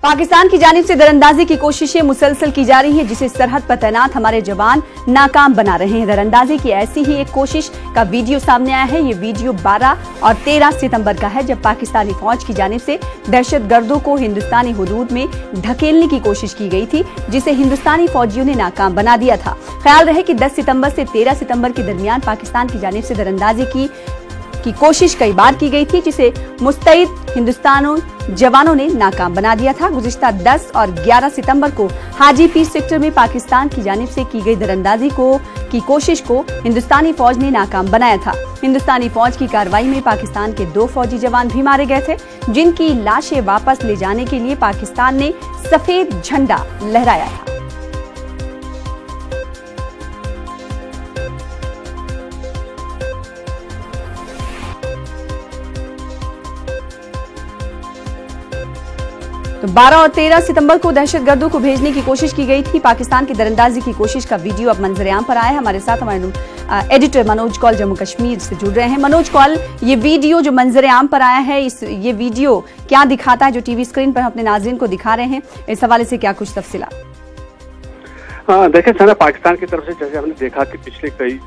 पाकिस्तान की जानिब से दरअंदाजी की कोशिशें मुसलसल की जा रही हैं, जिसे सरहद पर तैनात हमारे जवान नाकाम बना रहे हैं। दरअंदाजी की ऐसी ही एक कोशिश का वीडियो सामने आया है। ये वीडियो 12 और 13 सितंबर का है, जब पाकिस्तानी फौज की जानिब से दहशतगर्दों को हिंदुस्तानी हुदूद में ढकेलने की कोशिश की गई थी, जिसे हिंदुस्तानी फौजियों ने नाकाम बना दिया था। ख्याल रहे कि 10 सितंबर से 13 सितंबर के दरमियान पाकिस्तान की जानिब से दरअंदाजी की कोशिश कई बार की गई थी, जिसे मुस्तैद हिंदुस्तानी जवानों ने नाकाम बना दिया था। गुज़िश्ता 10 और 11 सितंबर को हाजीपीर सेक्टर में पाकिस्तान की जानिब से की गई दरअंदाजी की कोशिश को हिंदुस्तानी फौज ने नाकाम बनाया था। हिंदुस्तानी फौज की कार्रवाई में पाकिस्तान के 2 फौजी जवान भी मारे गए थे, जिनकी लाशें वापस ले जाने के लिए पाकिस्तान ने सफेद झंडा लहराया था। तो 12 और 13 सितंबर को दहशतगर्दों को भेजने की कोशिश की गई थी। पाकिस्तान की दरअंदाजी की कोशिश का वीडियो अब मंजर-ए-आम पर आया है। हमारे साथ हमारे एडिटर मनोज कौल जम्मू कश्मीर से जुड़ रहे हैं। मनोज कौल, ये वीडियो जो मंजर-ए-आम पर आया है, ये वीडियो क्या दिखाता है जो टीवी स्क्रीन पर हम अपने नाज़रीन को दिखा रहे हैं? इस हवाले से क्या कुछ तफसीलात? देखिए सना, पाकिस्तान की तरफ से जैसे हमने देखा कि पिछले कई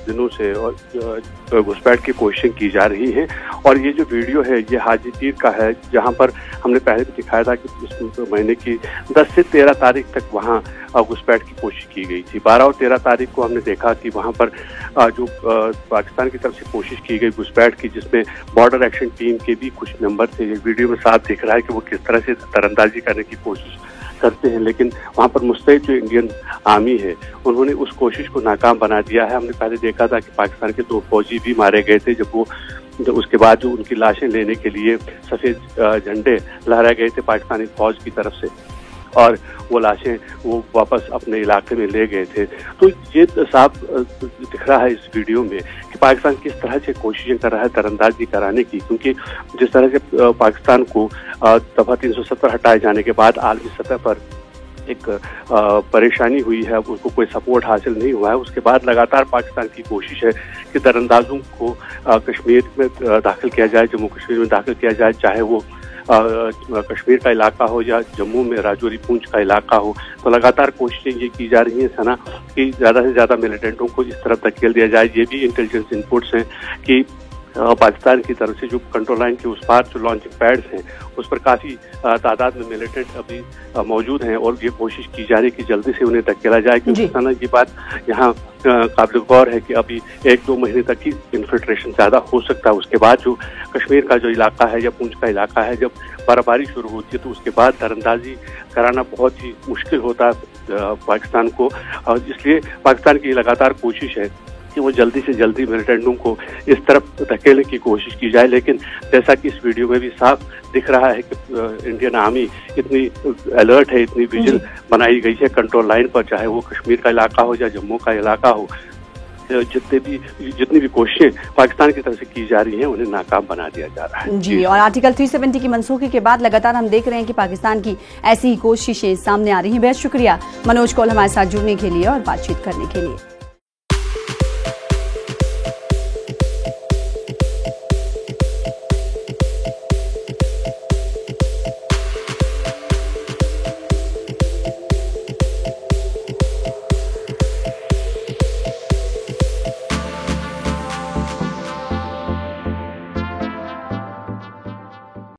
दिनों से और घुसपैठ की कोशिशें की जा रही हैं, और ये जो वीडियो है ये हाजीपीर का है, जहां पर हमने पहले भी दिखाया था कि इस महीने की 10 से 13 तारीख तक वहां घुसपैठ की कोशिश की गई थी। 12 और 13 तारीख को हमने देखा कि वहां पर जो पाकिस्तान की तरफ से कोशिश की गई घुसपैठ की, जिसमें बॉर्डर एक्शन टीम के भी कुछ मेंबर थे। ये वीडियो में साफ दिख रहा है कि वो किस तरह से दरअंदाजी करने की कोशिश करते हैं, लेकिन वहां पर मुस्तैद जो इंडियन आर्मी है उन्होंने उस कोशिश को नाकाम बना दिया है। हमने पहले देखा था कि पाकिस्तान के 2 फौजी भी मारे गए थे, जब उसके बाद जो उनकी लाशें लेने के लिए सफेद झंडे लहराए गए थे पाकिस्तानी फौज की तरफ से, और वो लाशें वो वापस अपने इलाके में ले गए थे। तो ये साफ दिख रहा है इस वीडियो में कि पाकिस्तान किस तरह से कोशिशें कर रहा है दरअंदाजी कराने की, क्योंकि जिस तरह से पाकिस्तान को दफा 370 हटाए जाने के बाद आलमी सतह पर एक परेशानी हुई है, उसको कोई सपोर्ट हासिल नहीं हुआ है। उसके बाद लगातार पाकिस्तान की कोशिश है कि दरअंदाजों को कश्मीर में दाखिल किया जाए, जम्मू कश्मीर में दाखिल किया जाए, चाहे वो कश्मीर का इलाका हो या जम्मू में राजौरी पूंछ का इलाका हो। तो लगातार कोशिशें ये की जा रही हैं सना कि ज़्यादा से ज़्यादा मिलिटेंटों को इस तरफ धकेल दिया जाए। ये भी इंटेलिजेंस इनपुट्स हैं कि पाकिस्तान की तरफ से जो कंट्रोल लाइन के उस पार जो लॉन्चिंग पैड्स हैं उस पर काफ़ी तादाद में मिलिटेंट अभी मौजूद हैं, और ये कोशिश की जा रही है कि जल्दी से उन्हें धकेला जाए, क्योंकि सना ये बात यहाँ काबिल गौर है कि अभी 1-2 महीने तक ही इन्फिल्ट्रेशन ज़्यादा हो सकता है। उसके बाद जो कश्मीर का जो इलाका है या पूंछ का इलाका है, जब बर्फबारी शुरू होती है तो उसके बाद दरअंदाजी कराना बहुत ही मुश्किल होता है पाकिस्तान को, और इसलिए पाकिस्तान की लगातार कोशिश है कि वो जल्दी से जल्दी मिलिटेंटों को इस तरफ धकेलने की कोशिश की जाए। लेकिन जैसा कि इस वीडियो में भी साफ दिख रहा है कि इंडियन आर्मी इतनी अलर्ट है, इतनी विजिल बनाई गई है कंट्रोल लाइन पर, चाहे वो कश्मीर का इलाका हो या जम्मू का इलाका हो। जितनी भी कोशिशें पाकिस्तान की तरफ से की जा रही हैं उन्हें नाकाम बना दिया जा रहा है। जी, और आर्टिकल 370 की मनसूखी के बाद लगातार हम देख रहे हैं कि पाकिस्तान की ऐसी ही कोशिशें सामने आ रही हैं। बेहद शुक्रिया मनोज कौल हमारे साथ जुड़ने के लिए और बातचीत करने के लिए।